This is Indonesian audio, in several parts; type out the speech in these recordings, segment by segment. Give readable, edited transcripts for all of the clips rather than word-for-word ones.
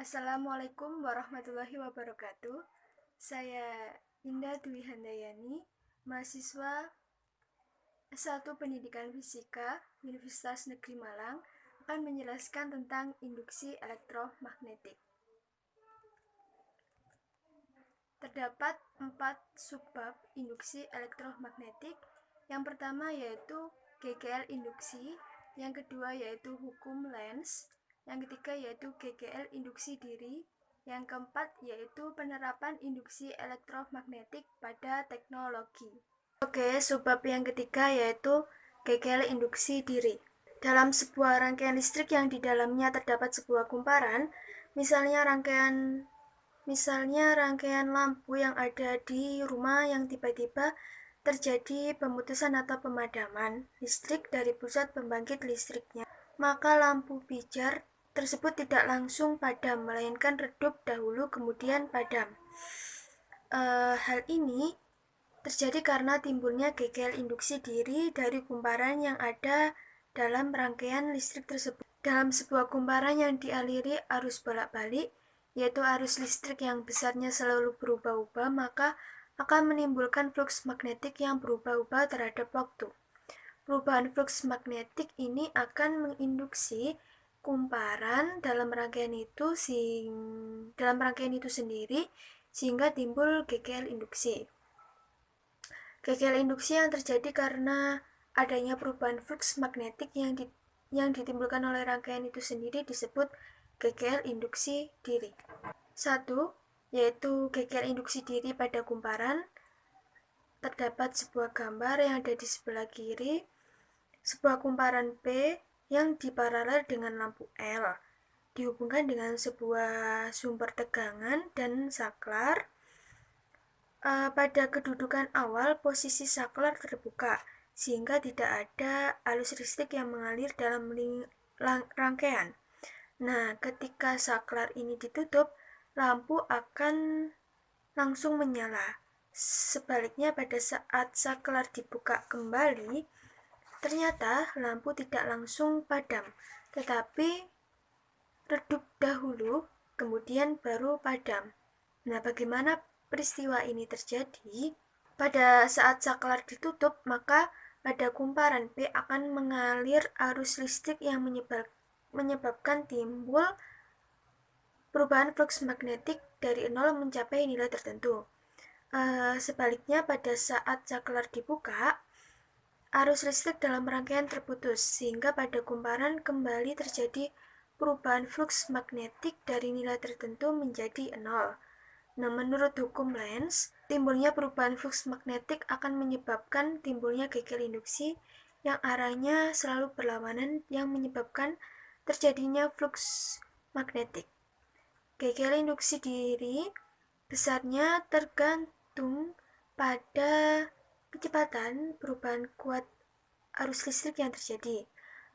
Assalamualaikum warahmatullahi wabarakatuh. Saya Indah Dwi Handayani, mahasiswa S1 Pendidikan Fisika Universitas Negeri Malang, akan menjelaskan tentang induksi elektromagnetik. Terdapat 4 subbab induksi elektromagnetik. Yang pertama yaitu GGL induksi, yang kedua yaitu hukum Lenz, yang ketiga yaitu GGL induksi diri, yang keempat yaitu penerapan induksi elektromagnetik pada teknologi. Oke, subbab yang ketiga yaitu GGL induksi diri. Dalam sebuah rangkaian listrik yang di dalamnya terdapat sebuah kumparan, misalnya rangkaian lampu yang ada di rumah yang tiba-tiba terjadi pemutusan atau pemadaman listrik dari pusat pembangkit listriknya, maka lampu pijar tersebut tidak langsung padam, melainkan redup dahulu kemudian padam. Hal ini terjadi karena timbulnya GGL induksi diri dari kumparan yang ada dalam rangkaian listrik tersebut. Dalam sebuah kumparan yang dialiri arus bolak-balik, yaitu arus listrik yang besarnya selalu berubah-ubah, maka akan menimbulkan fluks magnetik yang berubah-ubah terhadap waktu. Perubahan fluks magnetik ini akan menginduksi kumparan dalam rangkaian itu sendiri sehingga timbul GGL induksi. GGL induksi yang terjadi karena adanya perubahan fluks magnetik yang ditimbulkan oleh rangkaian itu sendiri disebut GGL induksi diri. 1. Yaitu GGL induksi diri pada kumparan. Terdapat sebuah gambar yang ada di sebelah kiri, sebuah kumparan P yang diparalel dengan lampu L, dihubungkan dengan sebuah sumber tegangan dan saklar. Pada kedudukan awal, posisi saklar terbuka, sehingga tidak ada arus listrik yang mengalir dalam rangkaian. Nah, ketika saklar ini ditutup, lampu akan langsung menyala. Sebaliknya, pada saat saklar dibuka kembali, ternyata lampu tidak langsung padam, tetapi redup dahulu, kemudian baru padam. Nah, bagaimana peristiwa ini terjadi? Pada saat saklar ditutup, maka pada kumparan P akan mengalir arus listrik yang menyebabkan timbul perubahan flux magnetik dari 0 mencapai nilai tertentu. Sebaliknya, pada saat saklar dibuka, arus listrik dalam rangkaian terputus, sehingga pada kumparan kembali terjadi perubahan flux magnetik dari nilai tertentu menjadi 0. Nah, menurut hukum Lenz, timbulnya perubahan flux magnetik akan menyebabkan timbulnya GGL induksi yang arahnya selalu berlawanan yang menyebabkan terjadinya flux magnetik. GGL induksi diri besarnya tergantung pada kecepatan perubahan kuat arus listrik yang terjadi.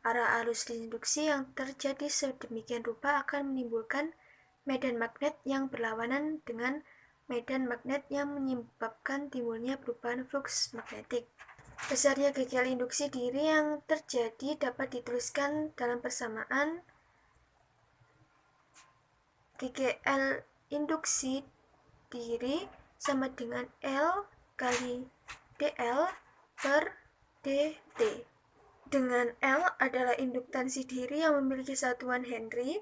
Arah arus induksi yang terjadi sedemikian rupa akan menimbulkan medan magnet yang berlawanan dengan medan magnet yang menyebabkan timbulnya perubahan flux magnetik. Besarnya GGL induksi diri yang terjadi dapat dituliskan dalam persamaan GGL induksi diri sama dengan L kali dL per dt. Dengan L adalah induktansi diri yang memiliki satuan Henry.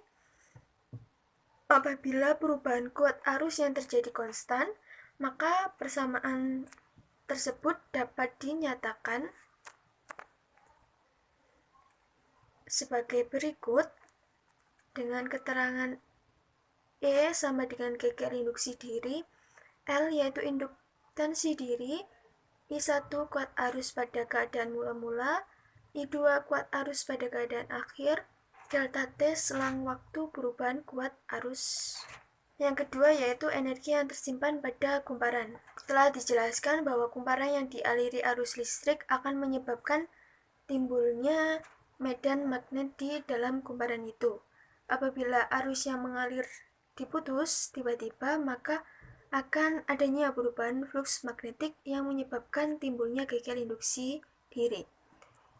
Apabila perubahan kuat arus yang terjadi konstan, maka persamaan tersebut dapat dinyatakan sebagai berikut dengan keterangan E sama dengan GGL induksi diri, L yaitu induktansi diri, I1 kuat arus pada keadaan mula-mula, I2 kuat arus pada keadaan akhir, delta T selang waktu perubahan kuat arus. Yang kedua yaitu energi yang tersimpan pada kumparan. Telah dijelaskan bahwa kumparan yang dialiri arus listrik akan menyebabkan timbulnya medan magnet di dalam kumparan itu. Apabila arus yang mengalir diputus tiba-tiba, maka akan adanya perubahan flux magnetik yang menyebabkan timbulnya GGL induksi diri,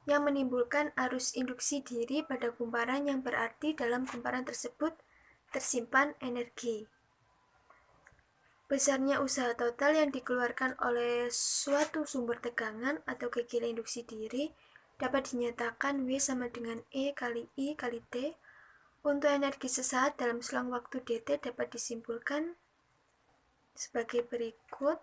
yang menimbulkan arus induksi diri pada kumparan yang berarti dalam kumparan tersebut tersimpan energi. Besarnya usaha total yang dikeluarkan oleh suatu sumber tegangan atau kegel induksi diri dapat dinyatakan W sama dengan E kali I kali T. Untuk energi sesaat dalam selang waktu dt dapat disimpulkan sebagai berikut,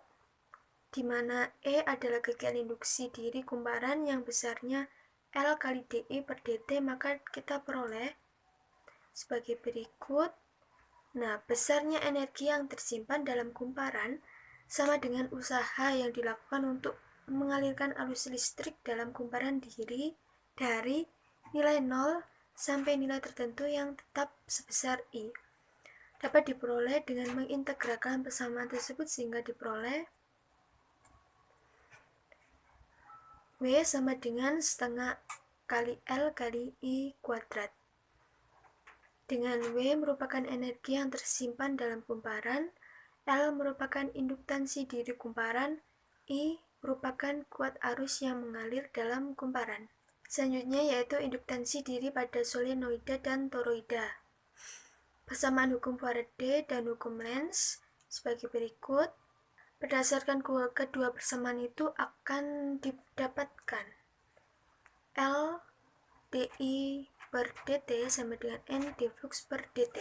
di mana E adalah kegel induksi diri kumparan yang besarnya L kali dI per dt, maka kita peroleh sebagai berikut. Nah, besarnya energi yang tersimpan dalam kumparan sama dengan usaha yang dilakukan untuk mengalirkan arus listrik dalam kumparan diri dari nilai 0 sampai nilai tertentu yang tetap sebesar I. Dapat diperoleh dengan mengintegralkan persamaan tersebut sehingga diperoleh W sama dengan setengah kali L kali I kuadrat. Dengan W merupakan energi yang tersimpan dalam kumparan, L merupakan induktansi diri kumparan, I merupakan kuat arus yang mengalir dalam kumparan. Selanjutnya yaitu induktansi diri pada solenoida dan toroida. Persamaan hukum Faraday dan hukum Lenz sebagai berikut. Berdasarkan kedua persamaan itu akan didapatkan L dI per dt sama dengan N d flux per dt,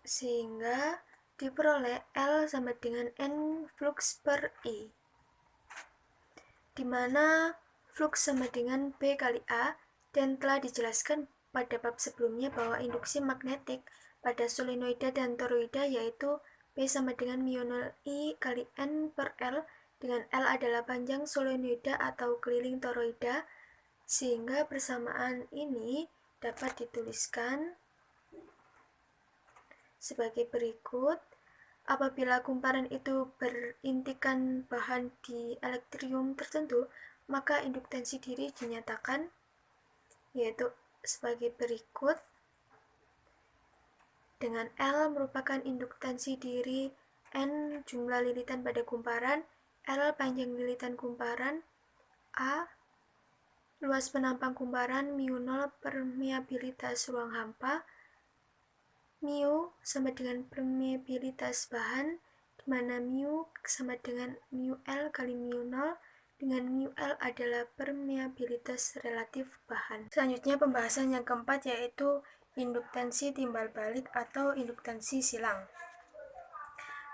sehingga diperoleh L sama dengan N flux per I, di mana flux sama dengan B kali A, dan telah dijelaskan pada bab sebelumnya bahwa induksi magnetik pada solenoida dan toroida yaitu B sama dengan mu 0 I kali N per L, dengan L adalah panjang solenoida atau keliling toroida, sehingga persamaan ini dapat dituliskan sebagai berikut. Apabila kumparan itu berintikan bahan di elektrium tertentu, maka induktansi diri dinyatakan yaitu sebagai berikut. Dengan L merupakan induktansi diri, N jumlah lilitan pada kumparan, L panjang lilitan kumparan, A luas penampang kumparan, mu 0 permeabilitas ruang hampa, mu sama dengan permeabilitas bahan, di mana mu sama dengan mu L kali mu 0, dengan mu L adalah permeabilitas relatif bahan. Selanjutnya pembahasan yang keempat yaitu induktansi timbal balik atau induktansi silang.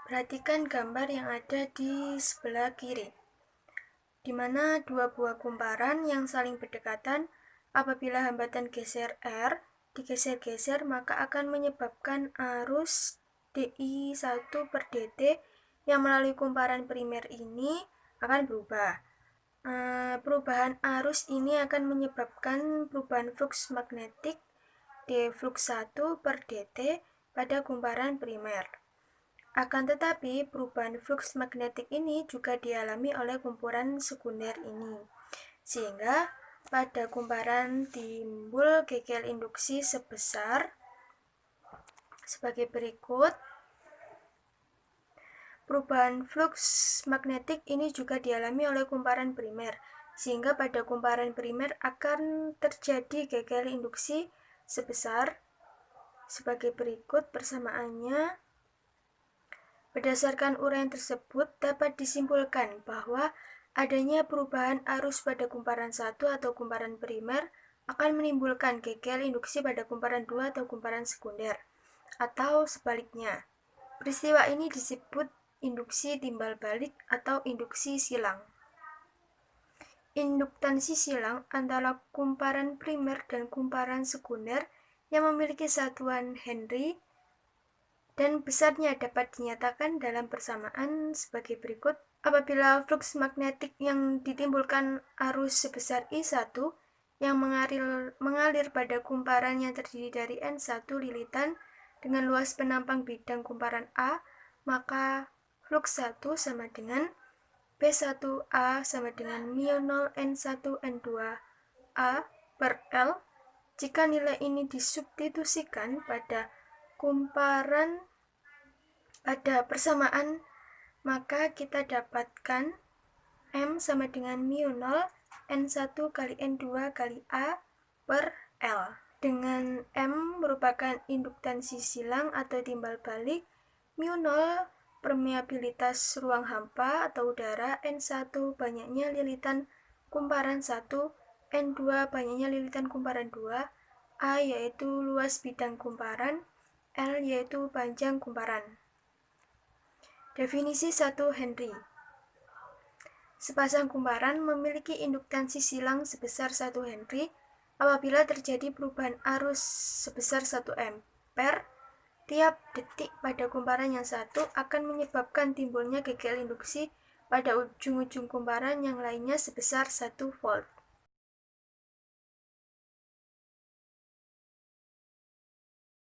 Perhatikan gambar yang ada di sebelah kiri, di mana dua buah kumparan yang saling berdekatan. Apabila hambatan geser R digeser-geser, maka akan menyebabkan arus dI1 per dt yang melalui kumparan primer ini akan berubah. Perubahan arus ini akan menyebabkan perubahan flux magnetik d flux 1 per dt pada kumparan primer. Akan tetapi, perubahan flux magnetik ini juga dialami oleh kumparan sekunder ini, sehingga pada kumparan timbul kegel induksi sebesar sebagai berikut. Perubahan flux magnetik ini juga dialami oleh kumparan primer, sehingga pada kumparan primer akan terjadi kegel induksi sebesar sebagai berikut persamaannya. Berdasarkan uraian tersebut, dapat disimpulkan bahwa adanya perubahan arus pada kumparan 1 atau kumparan primer akan menimbulkan kegel induksi pada kumparan 2 atau kumparan sekunder, atau sebaliknya. Peristiwa ini disebut induksi timbal balik atau induksi silang. Induktansi silang antara kumparan primer dan kumparan sekunder yang memiliki satuan Henry dan besarnya dapat dinyatakan dalam persamaan sebagai berikut. Apabila flux magnetik yang ditimbulkan arus sebesar I1 yang mengalir pada kumparan yang terdiri dari N1 lilitan dengan luas penampang bidang kumparan A, maka flux 1 sama dengan P1A sama dengan mu 0 N1 N2 A per L. Jika nilai ini disubstitusikan pada kumparan pada persamaan, maka kita dapatkan M sama dengan mu 0 N1 kali N2 kali A per L. dengan M merupakan induktansi silang atau timbal balik, mu0 permeabilitas ruang hampa atau udara, N1 banyaknya lilitan kumparan 1, N2 banyaknya lilitan kumparan 2, A yaitu luas bidang kumparan, L yaitu panjang kumparan. Definisi 1 Henry. Sepasang kumparan memiliki induktansi silang sebesar 1 Henry apabila terjadi perubahan arus sebesar 1 ampere tiap detik pada kumparan yang satu akan menyebabkan timbulnya GGL induksi pada ujung-ujung kumparan yang lainnya sebesar 1 volt.